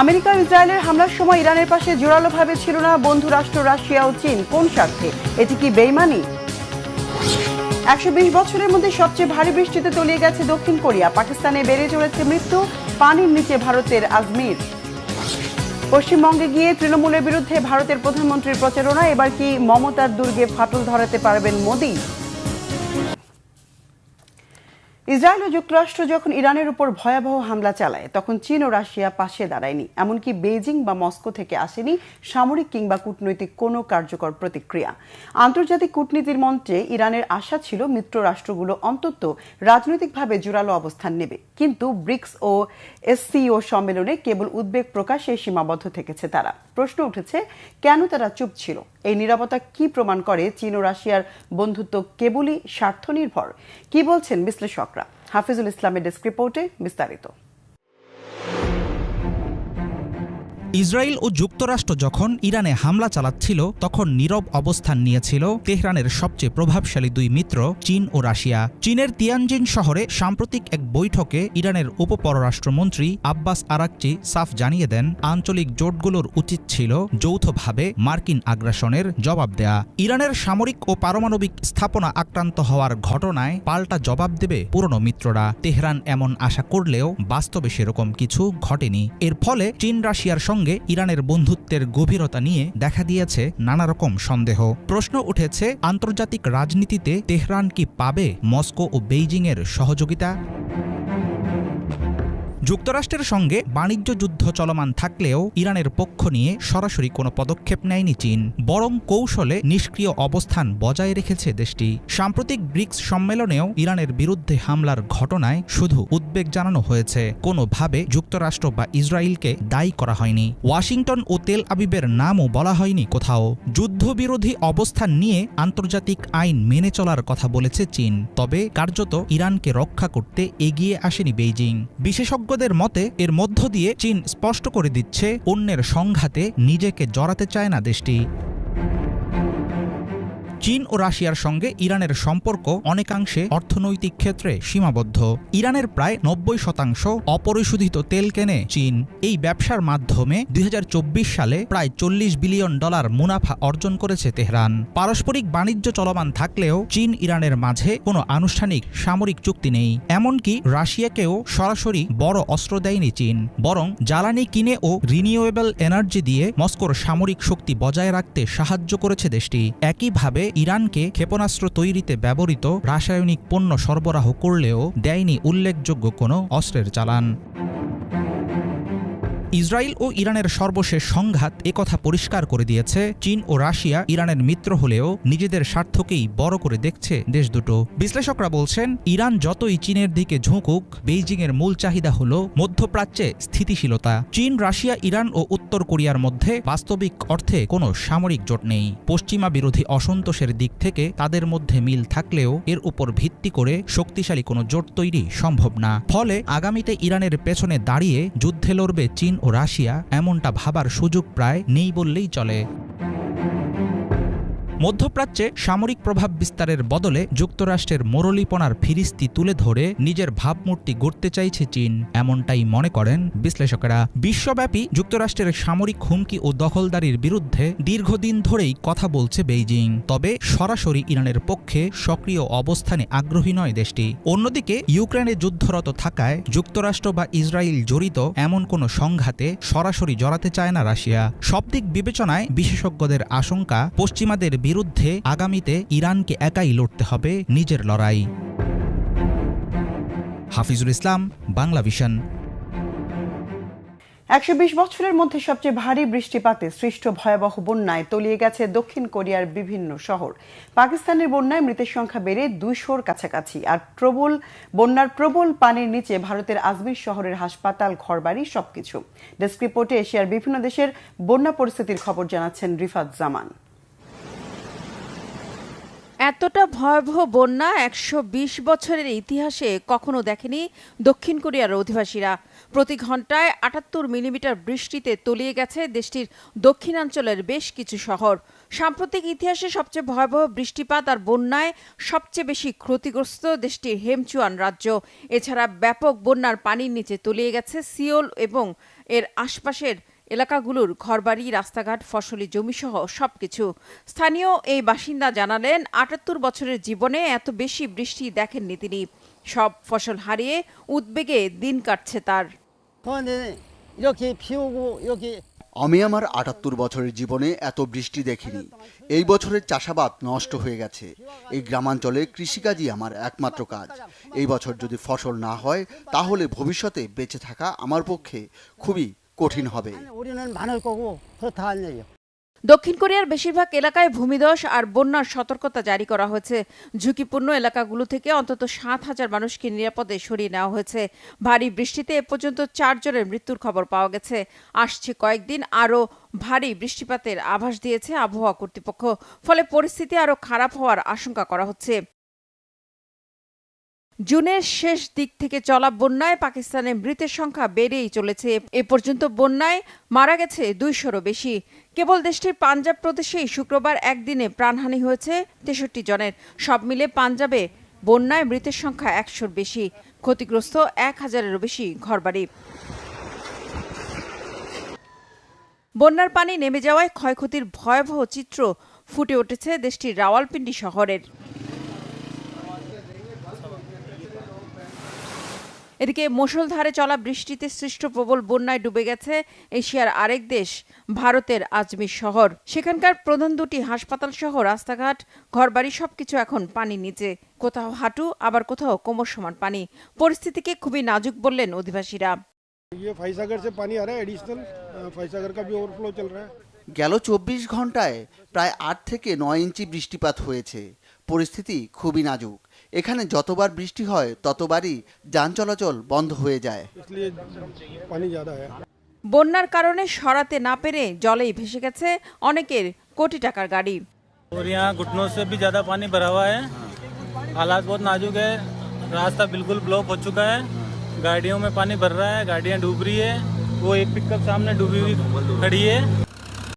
America ইসরায়েলের হামলার সময় ইরানের পাশে জোরালোভাবে ছিল না বন্ধু রাষ্ট্র রাশিয়া ও চীন, কোন স্বার্থে? এটি কি বেইমানি? 120 বছরের মধ্যে সবচেয়ে ভারী বৃষ্টিতে তলিয়ে গেছে দক্ষিণ কোরিয়া। পাকিস্তানে বেড়ে চলেছে মৃত্যু, পানির নিচে ভারতের আজমির। পশ্চিমবঙ্গে গিয়ে তৃণমূলের বিরুদ্ধে ভারতের প্রধানমন্ত্রীর প্রচারণা, এবার কি মমতার দুর্গে ফাটল ধরাতে পারবেন মোদি? ইসরায়েল ও যুক্তরাষ্ট্র যখন ইরানের উপর ভয়াবহ হামলা চালায়, তখন চীন ও রাশিয়া পাশে দাঁড়ায়নি। এমনকি বেইজিং বা মস্কো থেকে আসেনি সামরিক কিংবা কূটনৈতিক কোনো কার্যকর প্রতিক্রিয়া। আন্তর্জাতিক কূটনীতির মঞ্চে ইরানের আশা ছিল মিত্র রাষ্ট্রগুলো অন্তত রাজনৈতিকভাবে জোরালো অবস্থান নেবে, কিন্তু ব্রিক্স ও এসসিও সম্মেলনে কেবল উদ্বেগ প্রকাশে সীমাবদ্ধ থেকেছে তারা। প্রশ্ন উঠেছে, কেন তারা চুপ ছিল? এই নীরবতা কি প্রমাণ করে চীন ও রাশিয়ার বন্ধুত্ব কেবলই স্বার্থ নির্ভর? কি বলছেন বিশ্লেষকরা? হাফিজুল ইসলামের ডেস্ক রিপোর্টে বিস্তারিত। ইসরায়েল ও যুক্তরাষ্ট্র যখন ইরানে হামলা চালাচ্ছিল, তখন নীরব অবস্থান নিয়েছিল তেহরানের সবচেয়ে প্রভাবশালী দুই মিত্র চীন ও রাশিয়া। চীনের তিয়ানজিন শহরে সাম্প্রতিক এক বৈঠকে ইরানের উপপররাষ্ট্রমন্ত্রী আব্বাস আরাকচি সাফ জানিয়ে দেন, আঞ্চলিক জোটগুলোর উচিত ছিল যৌথভাবে মার্কিন আগ্রাসনের জবাব দেয়া। ইরানের সামরিক ও পারমাণবিক স্থাপনা আক্রান্ত হওয়ার ঘটনায় পাল্টা জবাব দেবে পুরনো মিত্ররা। তেহরান এমন আশা করলেও বাস্তবে সেরকম কিছু ঘটেনি। এর ফলে চীন রাশিয়ার সঙ্গে ইরানের বন্ধুত্বের গভীরতা নিয়ে দেখা দিয়েছে নানা রকম সন্দেহ। প্রশ্ন উঠেছে, আন্তর্জাতিক রাজনীতিতে তেহরান কি পাবে মস্কো ও বেইজিংয়ের সহযোগিতা? যুক্তরাষ্ট্রের সঙ্গে বাণিজ্য যুদ্ধ চলমান থাকলেও ইরানের পক্ষ নিয়ে সরাসরি কোনো পদক্ষেপ নেয়নি চীন, বরং কৌশলে নিষ্ক্রিয় অবস্থান বজায় রেখেছে দেশটি। সাম্প্রতিক ব্রিক্স সম্মেলনেও ইরানের বিরুদ্ধে হামলার ঘটনায় শুধু উদ্বেগ জানানো হয়েছে, কোনোভাবে যুক্তরাষ্ট্র বা ইসরায়েলকে দায়ী করা হয়নি। ওয়াশিংটন ও তেল আবিবের নামও বলা হয়নি কোথাও। যুদ্ধবিরোধী অবস্থান নিয়ে আন্তর্জাতিক আইন মেনে চলার কথা বলেছে চীন, তবে কার্যত ইরানকে রক্ষা করতে এগিয়ে আসেনি বেইজিং। বিশেষজ্ঞদের মতে এর মধ্য দিয়ে চীন স্পষ্ট করে দিচ্ছে, অন্যের সংঘাতে নিজেকে জড়াতে চায় না দেশটি। চীন ও রাশিয়ার সঙ্গে ইরানের সম্পর্ক অনেকাংশে অর্থনৈতিক ক্ষেত্রে সীমাবদ্ধ। ইরানের প্রায় 90% অপরিশোধিত তেল কেনে চীন। এই ব্যবসার মাধ্যমে 2024 সালে প্রায় $40 বিলিয়ন মুনাফা অর্জন করেছে তেহরান। পারস্পরিক বাণিজ্য চলমান থাকলেও চীন ইরানের মাঝে কোনো আনুষ্ঠানিক সামরিক চুক্তি নেই। এমনকি রাশিয়াকেও সরাসরি বড় অস্ত্র দেয়নি চীন, বরং জ্বালানি কিনে ও রিনিউয়েবল এনার্জি দিয়ে মস্কোর সামরিক শক্তি বজায় রাখতে সাহায্য করেছে দেশটি। একইভাবে ইরানকে ক্ষেপণাস্ত্র তৈরিতে ব্যবহৃত রাসায়নিক পণ্য সরবরাহ করলেও দেয়নি উল্লেখযোগ্য কোনো অস্ত্রের চালান। ইসরায়েল ও ইরানের সর্বশেষ সংঘাত একথা পরিষ্কার করে দিয়েছে, চীন ও রাশিয়া ইরানের মিত্র হলেও নিজেদের স্বার্থকেই বড় করে দেখছে দেশ দুটো। বিশ্লেষকরা বলছেন, ইরান যতই চীনের দিকে ঝুঁকুক, বেইজিংয়ের মূল চাহিদা হল মধ্যপ্রাচ্যে স্থিতিশীলতা। চীন, রাশিয়া, ইরান ও উত্তর কোরিয়ার মধ্যে বাস্তবিক অর্থে কোনো সামরিক জোট নেই। পশ্চিমা বিরোধী অসন্তোষের দিক থেকে তাদের মধ্যে মিল থাকলেও এর উপর ভিত্তি করে শক্তিশালী কোনো জোট তৈরি সম্ভব না। ফলে আগামীতে ইরানের পেছনে দাঁড়িয়ে যুদ্ধে লড়বে চীন ও রাশিয়া, এমনটা ভাবার সুযোগ প্রায় নেই বললেই চলে। মধ্যপ্রাচ্যে সামরিক প্রভাব বিস্তারের বদলে যুক্তরাষ্ট্রের মোরলীপনার ফিরিস্তি তুলে ধরে নিজের ভাবমূর্তি গড়তে চাইছে চীন, এমনটাই মনে করেন বিশ্লেষকেরা। বিশ্বব্যাপী যুক্তরাষ্ট্রের সামরিক হুমকি ও দখলদারির বিরুদ্ধে দীর্ঘদিন ধরেই কথা বলছে বেইজিং, তবে সরাসরি ইরানের পক্ষে সক্রিয় অবস্থানে আগ্রহী নয় দেশটি। অন্যদিকে ইউক্রেনে যুদ্ধরত থাকায় যুক্তরাষ্ট্র বা ইসরায়েল জড়িত এমন কোনো সংঘাতে সরাসরি জড়াতে চায় না রাশিয়া। সব দিক বিবেচনায় বিশেষজ্ঞদের আশঙ্কা, পশ্চিমাদের বিরুদ্ধে আগামীতে ইরানকে একাই লড়তে হবে নিজের লড়াই। হাফিজুল ইসলাম, বাংলা ভিশন। 120 বছরের মধ্যে সবচেয়ে ভারী বৃষ্টিপাতে সৃষ্ট ভয়াবহ বন্যায় তলিয়ে গেছে দক্ষিণ কোরিয়ার বিভিন্ন শহর। পাকিস্তানের বন্যায় মৃতের সংখ্যা বেড়ে 200-র কাছাকাছি। আর বন্যার প্রবল পানির নিচে ভারতের আজমির শহরের হাসপাতাল, ঘরবাড়ি সবকিছু। ডেস্ক রিপোর্টে এশিয়ার বিভিন্ন দেশের বন্যা পরিস্থিতির খবর জানাচ্ছেন রিফাত জামান। এতটা ভয়াবহ বন্যা ১২০ বছরের ইতিহাসে কখনো দেখেনি দক্ষিণ কোরিয়ার অধিবাসীরা। প্রতি ঘন্টায় ৭৮ মিলিমিটার বৃষ্টিতে তলিয়ে গেছে দেশটির দক্ষিণাঞ্চলের বেশ কিছু শহর। সাম্প্রতিক ইতিহাসে সবচেয়ে ভয়াবহ বৃষ্টিপাত আর বন্যায় সবচেয়ে বেশি ক্ষতিগ্রস্ত দেশটির হেমচুয়ান রাজ্য। এছাড়া ব্যাপক বন্যার পানির নিচে তলিয়ে গেছে সিওল এবং এর আশপাশের এলাকাগুলোর ঘরবাড়ি, রাস্তাঘাট, ফসলি জমিসহ সবকিছু। স্থানীয় এই বাসিন্দা জানালেন ৭৮ বছরের জীবনে এত বেশি বৃষ্টি দেখেননি তিনি। সব ফসল হারিয়ে উদ্বেগে দিন কাটছে তার। আমি আমার ৭৮ বছরের জীবনে এত বৃষ্টি দেখিনি। এই বছরের চাষাবাদ নষ্ট হয়ে গেছে। এই গ্রামাঞ্চলে কৃষিকাজই আমার একমাত্র কাজ। এই বছর যদি ফসল না হয় তাহলে ভবিষ্যতে বেঁচে থাকা আমার পক্ষে খুবই কঠিন হবে। দক্ষিণ কোরিয়ার বেশিরভাগ এলাকায় ভূমিধস আর বন্যার সতর্কতা জারি করা হয়েছে। ঝুঁকিপূর্ণ এলাকাগুলো থেকে অন্তত ৭,০০০ মানুষকে নিরাপদে সরিয়ে নেওয়া হয়েছে। ভারী বৃষ্টিতে এ পর্যন্ত ৪ জনের মৃত্যুর খবর পাওয়া গেছে। আসছে কয়েকদিন আরও ভারী বৃষ্টিপাতের আভাস দিয়েছে আবহাওয়া কর্তৃপক্ষ। ফলে পরিস্থিতি আরও খারাপ হওয়ার আশঙ্কা করা হচ্ছে। জুনের শেষ দিক থেকে চলা বন্যায় পাকিস্তানে মৃতের সংখ্যা বেড়েই চলেছে। এ পর্যন্ত বন্যায় মারা গেছে ২০০-রও বেশি। কেবল দেশটির পাঞ্জাব প্রদেশেই শুক্রবার একদিনে প্রাণহানি হয়েছে ৬৩ জনের। সব মিলে পাঞ্জাবে বন্যায় মৃতের সংখ্যা ১০০-র বেশি, ক্ষতিগ্রস্ত ১,০০০-এরও বেশি ঘরবাড়ি। বন্যার পানি নেমে যাওয়ায় ক্ষয়ক্ষতির ভয়াবহ চিত্র ফুটে উঠেছে দেশটির রাওয়ালপিন্ডি শহরের। এদিকে মুষলধারে চলা বৃষ্টিতে সৃষ্ট প্রবল বন্যায় ডুবে গেছে এশিয়ার আরেক দেশ ভারতের আজমির শহর। সেখানকার প্রধান দুটি হাসপাতাল সহ রাস্তাঘাট, ঘরবাড়ি সবকিছু এখন পানির নিচে। কোথাও হাঁটু, আবার কোথাও কোমর সমান পানি। পরিস্থিতিকে খুবই নাজুক বললেন অধিবাসীরা। গেল ২৪ ঘন্টায় প্রায় ৮ থেকে ৯ ইঞ্চি বৃষ্টিপাত হয়েছে। পরিস্থিতি খুবই নাজুক। এখানে যতবার বৃষ্টি হয় ততবারই যান চলাচল বন্ধ হয়ে যায়। বন্যার কারণে সরাতে না পেরে জলেই ভেসে গেছে অনেকের কোটি টাকার গাড়ি। और यहाँ घुटनों से भी ज़्यादा पानी भरा हुआ है। हालात बहुत नाजुक है। रास्ता बिल्कुल ब्लॉक हो चुका है। गाड़ियों में पानी भर रहा है, गाड़ियाँ डूब रही है। वो एक पिकअप सामने डूबी हुई खड़ी है।